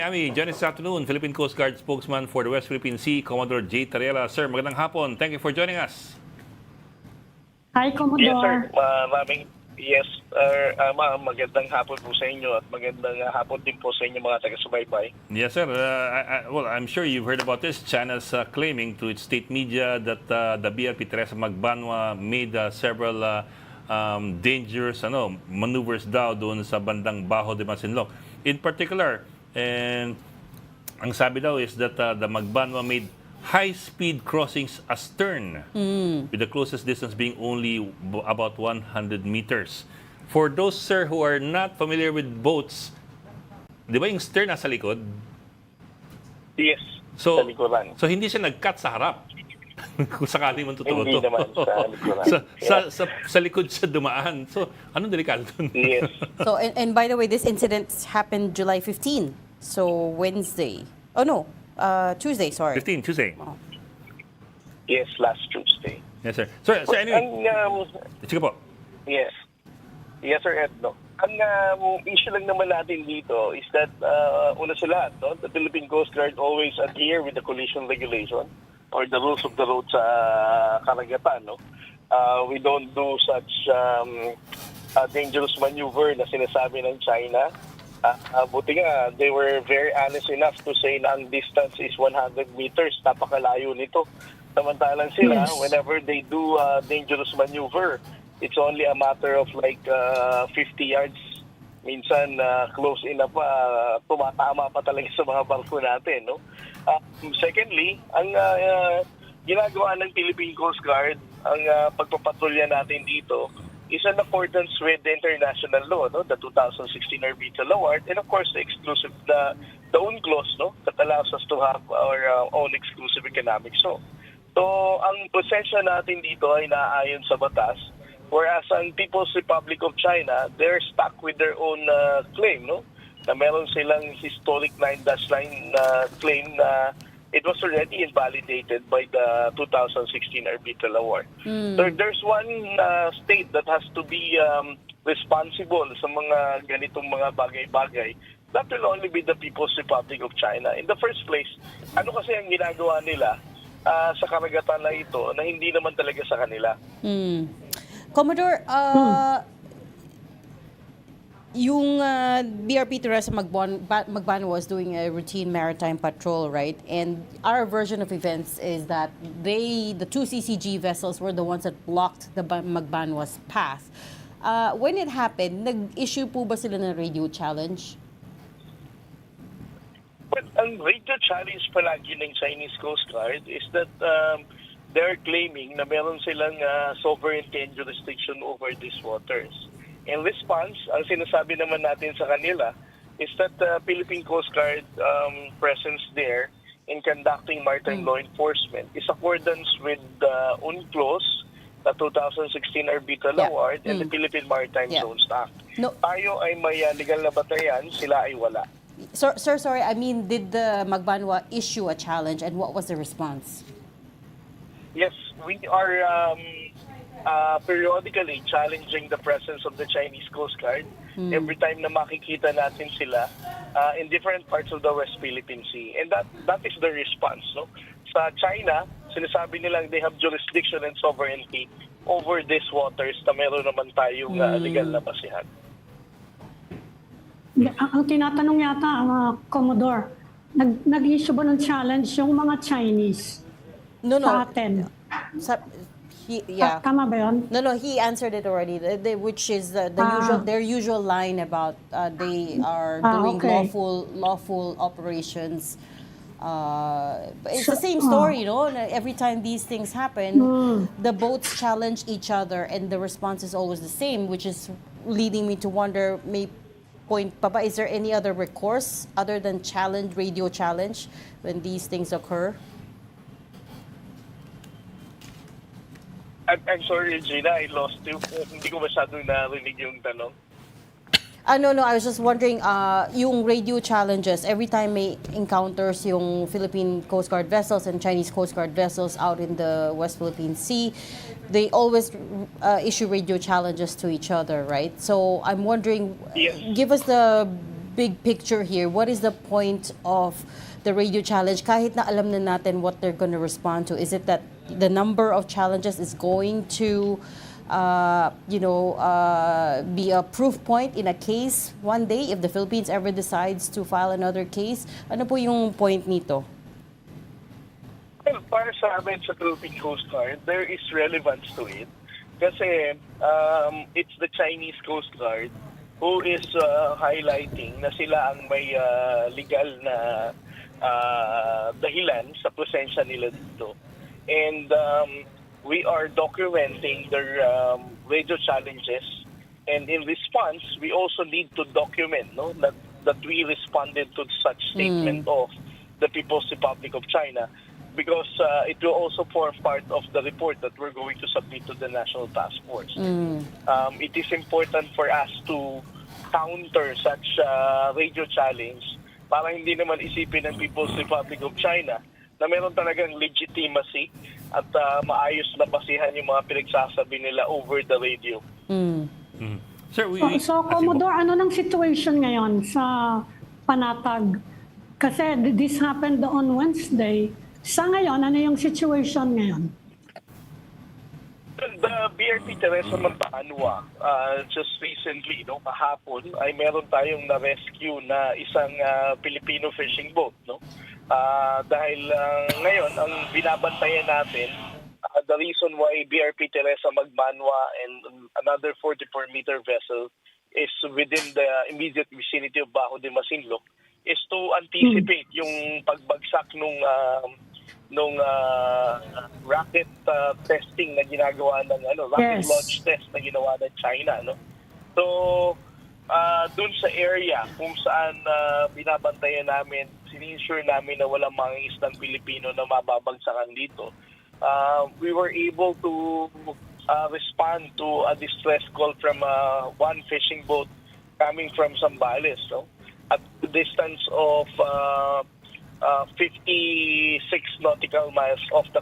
Ami, join us this afternoon, Philippine Coast Guard spokesman for the West Philippine Sea, Commodore Jay Tarriela. Sir, magandang hapon. Thank you for joining us. Hi, Commodore. Yes, sir. Ma'am. Magandang hapon po sa inyo at magandang hapon din po sa inyo mga taga-subaybay. Yes, sir. Well, I'm sure you've heard about this. China's claiming to its state media that the BRP Teresa Magbanua made several dangerous maneuvers daw doon sa bandang Bajo de Masinloc. In particular, and ang sabi daw is that the Magbanua made high-speed crossings astern, with the closest distance being only about 100 meters. For those, sir, who are not familiar with boats, di ba yung stern nasa likod? Yes, So, sa likuran. so hindi siya nag-cut sa harap. Kung sakali man totoo Hindi to. naman sa likuran. Sa likod siya dumaan. So, anong delikado dun? Yes. So, and by the way, this incident happened July 15. So, Wednesday. Oh, no. Tuesday, sorry. 15, Tuesday. Oh. Yes, last Tuesday. Yes, sir. So anyway, Ang, sige po. yes. Yes, sir, Edno. Ang issue lang naman natin dito is that, una sa lahat, no, the Philippine Coast Guard always adhere with the collision regulation or the rules of the road sa karagatan. No? We don't do such dangerous maneuver na sinasabi ng China. Buti nga, they were very honest enough to say na ang distance is 100 meters. Napakalayo nito. Samantalang sila, whenever they do dangerous maneuver, it's only a matter of like 50 yards. Minsan, close enough pa, tumatama pa talaga sa mga barko natin. No? Secondly, ang ginagawa ng Philippine Coast Guard, ang pagpapatrolya natin dito, is in accordance with the international law, no? The 2016 Arbitral Award, and of course the exclusive, the UNCLOS, no? That allows us to have our own exclusive economic zone. So, ang presensya natin dito ay naayon sa batas, whereas ang People's Republic of China, they're stuck with their own claim, no? Na meron silang historic 9-line claim na it was already invalidated by the 2016 Arbitral Award. So there's one state that has to be responsible sa mga ganitong mga bagay-bagay. That will only be the People's Republic of China. In the first place, ano kasi ang ginagawa nila sa karagatan na ito na hindi naman talaga sa kanila? Commodore, yung BRP Teresa Magbanua was doing a routine maritime patrol, right? And our version of events is that the two CCG vessels were the ones that blocked the Magbanua's path. When it happened, nag-issue po ba sila ng radio challenge? But ang radio challenge palagi ng Chinese Coast Guard is that they're claiming na meron silang sovereignty and jurisdiction over these waters. In response, ang sinasabi naman natin sa kanila is that the Philippine Coast Guard presence there in conducting maritime law enforcement is accordance with the UNCLOS, the 2016 Arbitral Award, and the Philippine Maritime Zones Act. No. Tayo ay may legal na batayan, sila ay wala. Sir, sorry, I mean, did the Magbanua issue a challenge and what was the response? Yes, we are periodically challenging the presence of the Chinese Coast Guard every time na makikita natin sila in different parts of the West Philippine Sea. And that is the response. No? Sa China, sinasabi nilang they have jurisdiction and sovereignty over these waters na meron naman tayong legal na basihan. Ang tinatanong yata, Commodore, nag-issue ba ng challenge yung mga Chinese sa atin? Tama ba yun? No, he answered it already, which is their usual line about they are doing lawful operations. It's the same story, you know. Every time these things happen, the boats challenge each other, and the response is always the same, which is leading me to wonder, is there any other recourse other than radio challenge, when these things occur? I'm sorry, Gina, I lost you. Hindi ko masyadong narinig yung tanong. No, I was just wondering, yung radio challenges, every time may encounters yung Philippine Coast Guard vessels and Chinese Coast Guard vessels out in the West Philippine Sea, they always issue radio challenges to each other, right? So I'm wondering, Yes. give us the big picture here, what is the point of the radio challenge? Kahit na alam na natin what they're going to respond to, is it that the number of challenges is going to be a proof point in a case one day if the Philippines ever decides to file another case? Ano po yung point nito? Well, para sa amin sa Philippine Coast Guard, there is relevance to it. Kasi it's the Chinese Coast Guard who is highlighting na sila ang may legal na dahilan sa presensya nila dito. And we are documenting their radio challenges. And in response, we also need to document that we responded to such statement of the People's Republic of China, because it will also form part of the report that we're going to submit to the National Task Force. It is important for us to counter such radio challenge para hindi naman isipin ng People's Republic of China na meron talagang legitimacy at maayos na basihan yung mga pinagsasabi nila over the radio. Sir, So, Commodore, ano ng situation ngayon sa Panatag? Kasi this happened on Wednesday. Sa ngayon, ano yung situation ngayon? The BRP Teresa Magbanua, just recently, kahapon, ay meron tayong na-rescue na isang Filipino fishing boat. Dahil ngayon, ang binabantayan natin, the reason why BRP Teresa Magbanua and another 44-meter vessel is within the immediate vicinity of Bajo de Masinloc is to anticipate yung pagbagsak nung rocket testing na ginagawa ng rocket launch test na ginawa ng China, So doon sa area kung saan binabantayan namin, sinisure namin na walang mga islang Pilipino na mababagsakan dito. We were able to respond to a distress call from one fishing boat coming from Zambales, at the distance of 59 nautical miles off the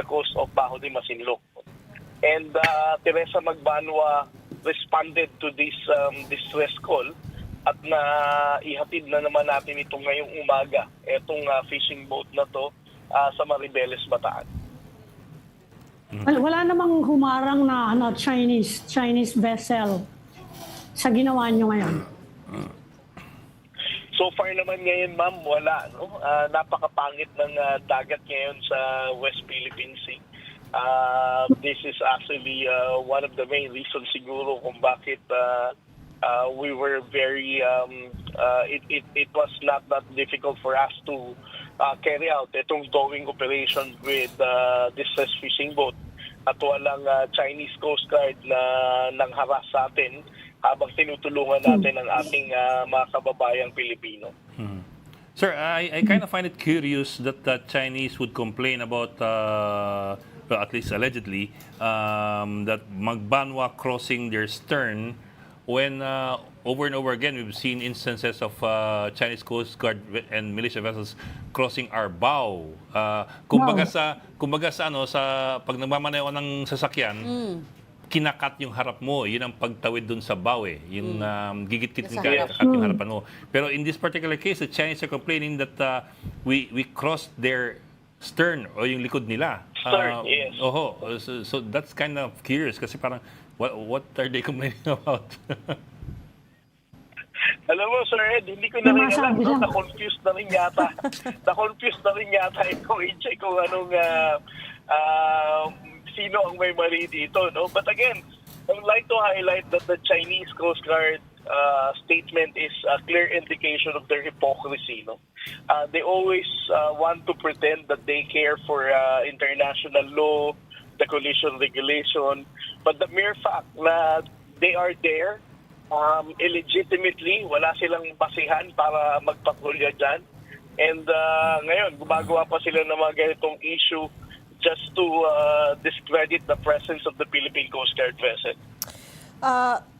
coast of Bajo de Masinloc. And Teresa Magbanua responded to this distress call at na ihatid na naman natin ito ngayong umaga, itong fishing boat na to sa Maribeles, Bataan. Wala namang humarang na Chinese vessel sa ginawa nyo ngayon? So far naman ngayon, ma'am, wala. Napakapangit ng dagat ngayon sa West Philippine Sea. This is actually one of the main reasons siguro kung bakit we were very, it was not that difficult for us to carry out itong towing operation with distress fishing boat. At walang Chinese Coast Guard na nangharas sa atin habang tinutulungan natin ang ating mga kababayang Pilipino. Sir, I kind of find it curious that the Chinese would complain about, well, at least allegedly, that Magbanua crossing their stern when over and over again we've seen instances of Chinese Coast Guard and militia vessels crossing our bow. Kumbaga sa pag nagmamaneho ng sasakyan, kinakat yung harap mo, yun ang pagtawid dun sa bow yung gigit-git yung kinakat yung harapan mo. Pero in this particular case, the Chinese are complaining that we crossed their stern o yung likod nila. Stern, yes. So that's kind of curious kasi parang what are they complaining about? Alam mo, Sir Ed, hindi ko na rin alam. Na-confused na rin yata. Na-confused na rin yata ikaw, Inche, kung anong sino ang may mali dito, But again, I would like to highlight that the Chinese Coast Guard statement is a clear indication of their hypocrisy, They always want to pretend that they care for international law, the collision regulation, but the mere fact na they are there illegitimately, wala silang basihan para magpatrolya dyan. And ngayon, gumagawa pa sila ng mga ganitong issue just to discredit the presence of the Philippine Coast Guard vessel.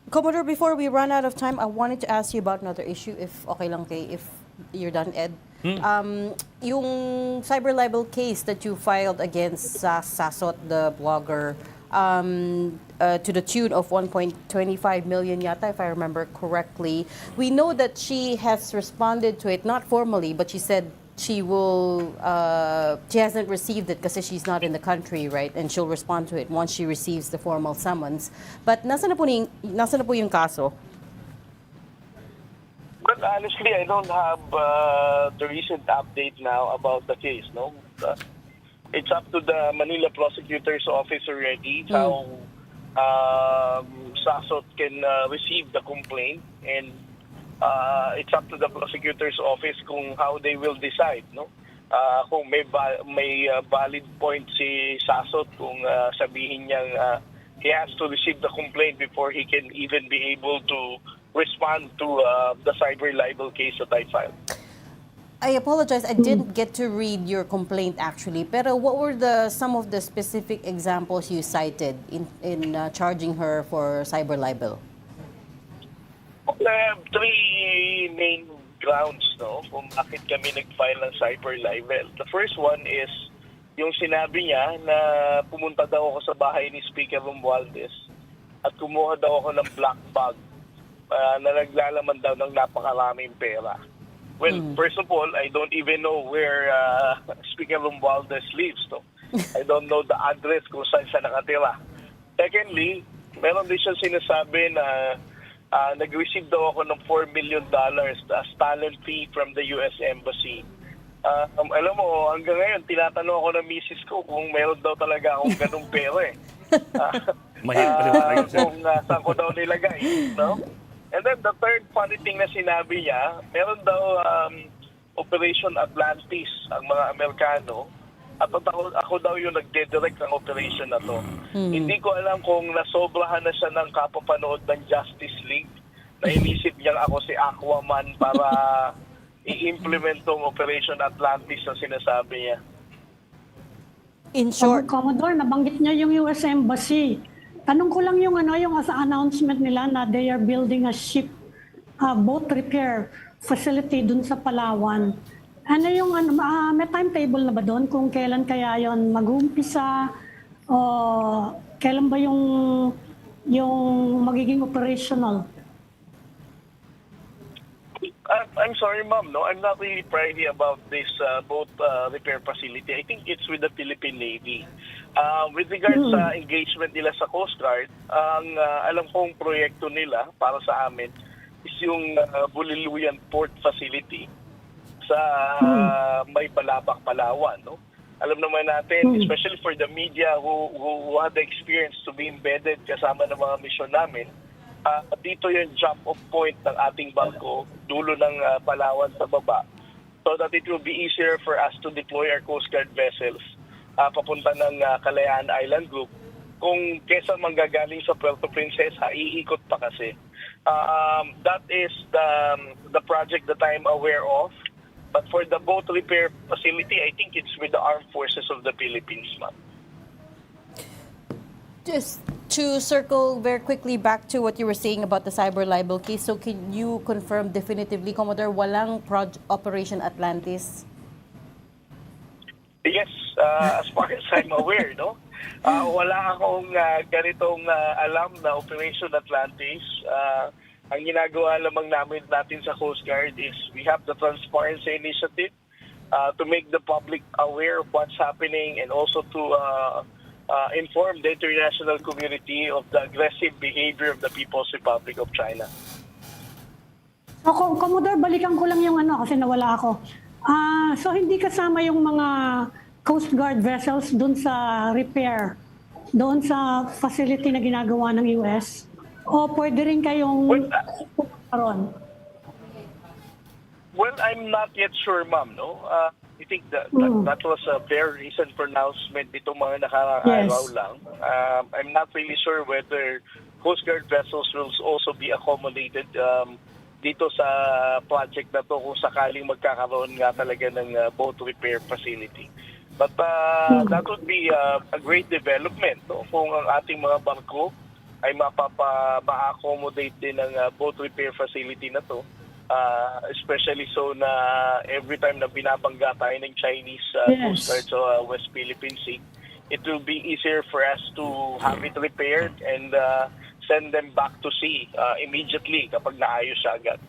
Commodore, before we run out of time, I wanted to ask you about another issue, if okay lang if you're done, Ed. Yung cyber libel case that you filed against Sasot, the blogger, to the tune of 1.25 million yata, if I remember correctly. We know that she has responded to it, not formally, but she said she hasn't received it kasi she's not in the country, right? And she'll respond to it once she receives the formal summons. But nasa na po yung kaso? But honestly, I don't have the recent update now about the case. No, it's up to the Manila Prosecutor's Office already how SASOT can receive the complaint, and it's up to the prosecutor's office kung how they will decide. No, kung may valid point si SASOT kung sabihin niyang he has to receive the complaint before he can even be able to respond to the cyber libel case that I filed. I apologize, I didn't get to read your complaint actually. Pero what were some of the specific examples you cited in charging her for cyber libel? Three main grounds, no, kung bakit kami nag-file ng cyber libel. The first one is yung sinabi niya na pumunta daw ako sa bahay ni Speaker Romualdez at kumuha daw ako ng black bag na naglalaman daw ng napakaraming pera. Well, first of all, I don't even know where Speaker Romualdez lives. No? I don't know the address kung saan siya nakatira. Secondly, meron din siya sinasabi na nag-receive daw ako ng $4 million as talent fee from the U.S. Embassy. Alam mo, hanggang ngayon, tinatanong ako ng misis ko kung meron daw talaga akong ganung pera eh. Mahirap paliwanag, sir. Kung saan ko daw nilagay, no? And then the third funny thing na sinabi niya, meron daw Operation Atlantis ang mga Amerikano at ako daw yung nagde-direct ng operation na to. Hindi ko alam kung nasobrahan na siya ng kapapanood ng Justice League na inisip niyang ako si Aquaman para i-implement tong Operation Atlantis na sinasabi niya. In short, Commodore, nabanggit niya yung US Embassy. Tanong ko lang yung yung announcement nila na they are building a ship boat repair facility dun sa Palawan. Ano yung may timetable na ba doon kung kailan kaya yon mag-uumpisa o kailan ba yung magiging operational? I'm sorry, ma'am. No, I'm not really privy about this boat repair facility. I think it's with the Philippine Navy. With regards sa engagement nila sa Coast Guard, ang alam kong proyekto nila para sa amin is yung Buliluyan Port Facility sa may Balabac, Palawan. No? Alam naman natin, especially for the media who had the experience to be embedded kasama ng mga mission namin, dito yung jump-off point ng ating barko, dulo ng Palawan sa baba, so that it will be easier for us to deploy our Coast Guard vessels papunta ng Kalayaan Island Group. Kung kesa manggagaling sa Puerto Princesa, iikot pa kasi. That is the project that I'm aware of. But for the boat repair facility, I think it's with the Armed Forces of the Philippines, ma'am. just to circle very quickly back to what you were saying about the cyber libel case, so can you confirm definitively, Commodore, walang Operation Atlantis? Yes, as far as I'm aware, no? Wala akong ganitong alam na Operation Atlantis. Ang ginagawa lamang natin sa Coast Guard is we have the Transparency Initiative to make the public aware of what's happening and also to inform the international community of the aggressive behavior of the People's Republic of China. So, Commodore, balikan ko lang yung kasi nawala ako. So, hindi kasama yung mga Coast Guard vessels doon sa repair, doon sa facility na ginagawa ng US? O pwede rin kayong pumaron? Well, I'm not yet sure, ma'am, no? I think that was a very recent pronouncement itong mga nakaraaraw lang. I'm not really sure whether Coast Guard vessels will also be accommodated dito sa project na to kung sakaling magkakaroon nga talaga ng boat repair facility. But that would be a great development, no? Kung ang ating mga barko ay ma-accommodate din ng boat repair facility na to. Especially so na every time na binabangga tayo ng Chinese Coast Guard sa West Philippine Sea, it will be easier for us to have it repaired and send them back to sea immediately kapag naayos siya agad.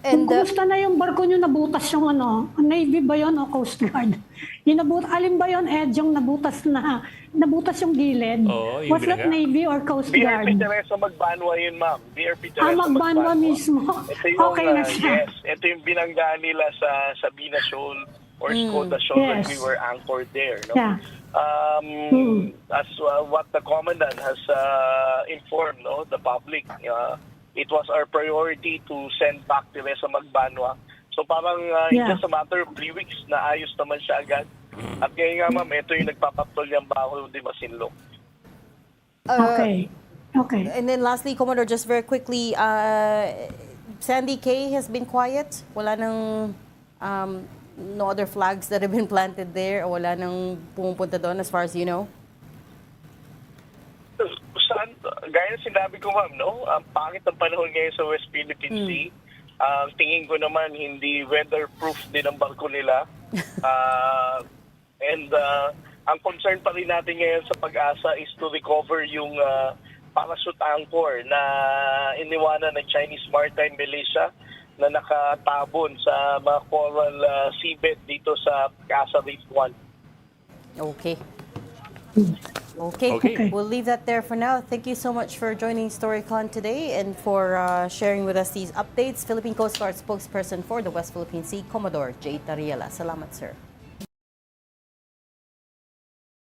And Kumusta na yung barko nyo nabutas yung ano? Navy ba yun o Coast Guard? Yung alin ba yun, Ed, yung nabutas yung gilid? Oo, yung Was that binangga. Navy or Coast Guard? BRP Teresa Magbanua yun, ma'am. BRP Teresa Magbanwa mismo. Ito yung, Okay na siya. yes, ito yung binangga nila sa Sabina Shoal or Skoda Shoal when Yes. we were anchored there. No? Yeah. As what the commandant has informed the public, it was our priority to send back Teresa Magbanua. So parang in just a matter of 3 weeks, naayos naman siya agad. At ngayon nga ma'am, ito yung nagpapatrol yung Bajo de Masinloc. Okay. And then lastly, Commodore, just very quickly, Sandy Cay has been quiet. Wala nang no other flags that have been planted there, o wala nang pumupunta doon as far as you know? Gaya na sinabi ko ma'am, ang pangit ng panahon ngayon sa West Philippine Sea. Ang tingin ko naman hindi weatherproof din ang barko nila. And ang concern pa rin natin ngayon sa Pag-asa is to recover yung parachute anchor na iniwanan ng Chinese Maritime militia na nakatabon sa mga coral seabed dito sa Pag-asa Reef 1. Okay. Okay. We'll leave that there for now. Thank you so much for joining Storycon today and for sharing with us these updates. Philippine Coast Guard spokesperson for the West Philippine Sea, Commodore Jay Tarriela. Salamat, sir.